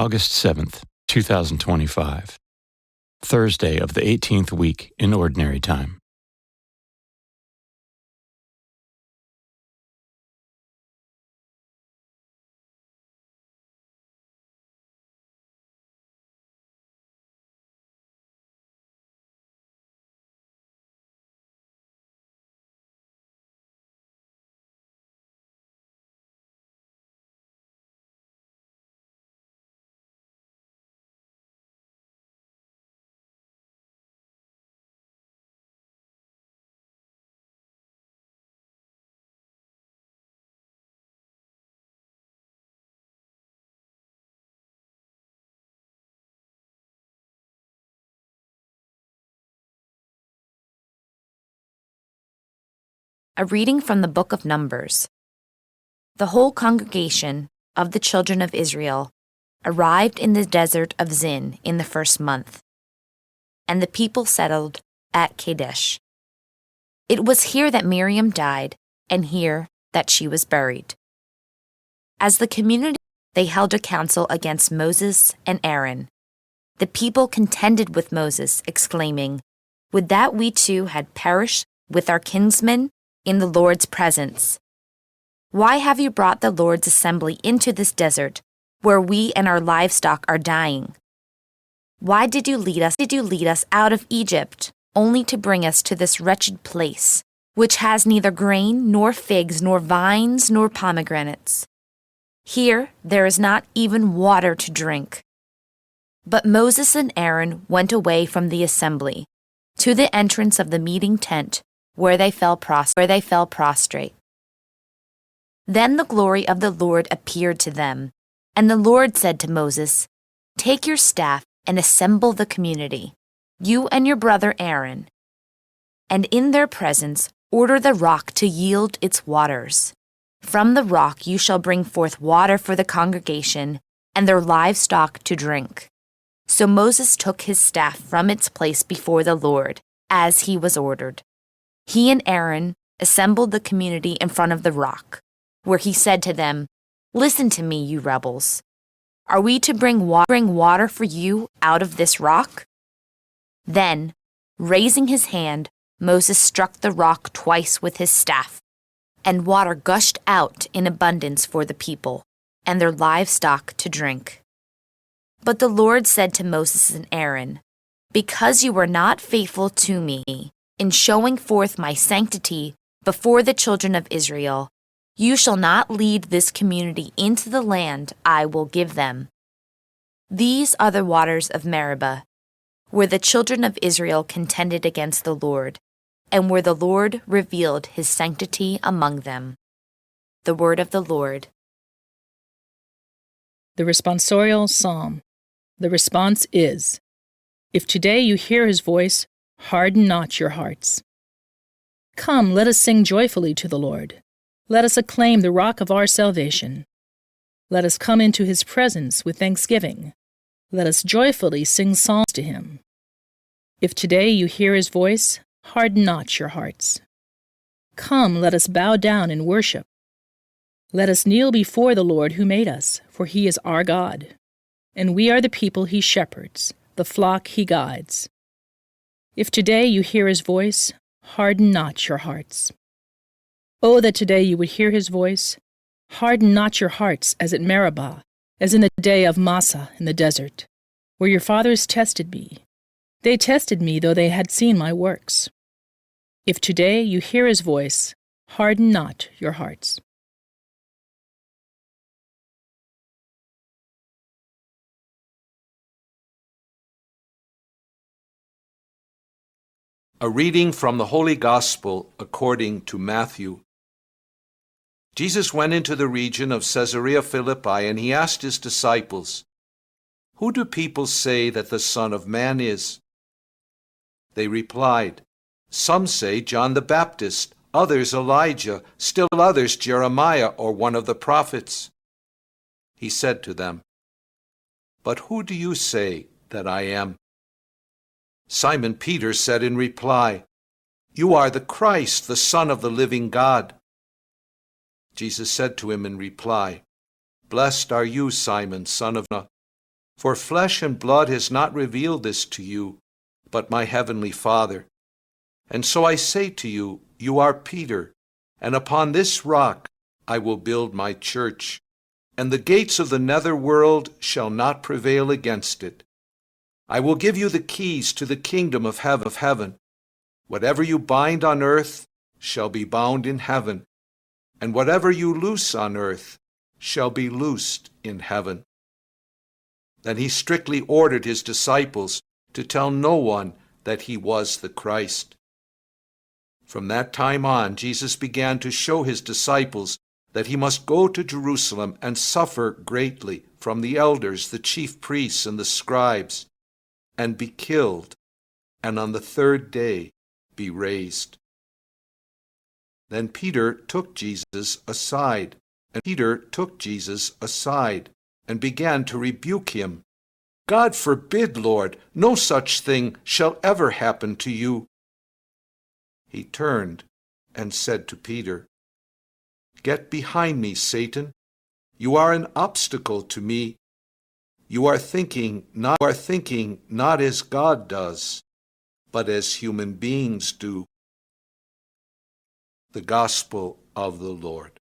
August 7th, 2025, Thursday of the 18th week in Ordinary Time. A reading from the book of Numbers. The whole congregation of the children of Israel arrived in the desert of Zin in the first month, and the people settled at Kadesh. It was here that Miriam died, and here that she was buried. As the community, they held a council against Moses and Aaron. The people contended with Moses, exclaiming, "Would that we too had perished with our kinsmen in the Lord's presence. Why have you brought the Lord's assembly into this desert, where we and our livestock are dying? Why did you lead us out of Egypt, only to bring us to this wretched place, which has neither grain, nor figs, nor vines, nor pomegranates? Here there is not even water to drink." But Moses and Aaron went away from the assembly, to the entrance of the meeting tent, where they fell prostrate. Then the glory of the Lord appeared to them, and the Lord said to Moses, "Take your staff and assemble the community, you and your brother Aaron, and in their presence order the rock to yield its waters. From the rock you shall bring forth water for the congregation and their livestock to drink." So Moses took his staff from its place before the Lord, as he was ordered. He and Aaron assembled the community in front of the rock, where he said to them, "Listen to me, you rebels. Are we to bring water for you out of this rock?" Then, raising his hand, Moses struck the rock twice with his staff, and water gushed out in abundance for the people and their livestock to drink. But the Lord said to Moses and Aaron, "Because you were not faithful to me in showing forth my sanctity before the children of Israel, you shall not lead this community into the land I will give them." These are the waters of Meribah, where the children of Israel contended against the Lord, and where the Lord revealed his sanctity among them. The word of the Lord. The responsorial psalm. The response is, "If today you hear his voice, harden not your hearts." Come, let us sing joyfully to the Lord. Let us acclaim the rock of our salvation. Let us come into his presence with thanksgiving. Let us joyfully sing psalms to him. If today you hear his voice, harden not your hearts. Come, let us bow down and worship. Let us kneel before the Lord who made us, for he is our God, and we are the people he shepherds, the flock he guides. If today you hear his voice, harden not your hearts. Oh, that today you would hear his voice. Harden not your hearts as at Meribah, as in the day of Massah in the desert, where your fathers tested me. They tested me, though they had seen my works. If today you hear his voice, harden not your hearts. A reading from the Holy Gospel according to Matthew. Jesus went into the region of Caesarea Philippi, and he asked his disciples, "Who do people say that the Son of Man is?" They replied, "Some say John the Baptist, others Elijah, still others Jeremiah or one of the prophets." He said to them, "But who do you say that I am?" Simon Peter said in reply, "You are the Christ, the Son of the living God." Jesus said to him in reply, "Blessed are you, Simon, son of Jonah, For flesh and blood has not revealed this to you, but my heavenly Father. And so I say to you, you are Peter, and upon this rock I will build my church, and the gates of the netherworld shall not prevail against it. I will give you the keys to the kingdom of heaven. Whatever you bind on earth shall be bound in heaven, and whatever you loose on earth shall be loosed in heaven. Then he strictly ordered his disciples to tell no one that he was the Christ. From that time on, Jesus began to show his disciples that he must go to Jerusalem and suffer greatly from the elders, the chief priests, and the scribes, and be killed, and on the third day be raised. Then Peter took Jesus aside, and began to rebuke him. God forbid, Lord, no such thing shall ever happen to you. He turned and said to Peter, Get behind me, Satan. You are an obstacle to me. You are thinking not as God does, but as human beings do. The Gospel of the Lord.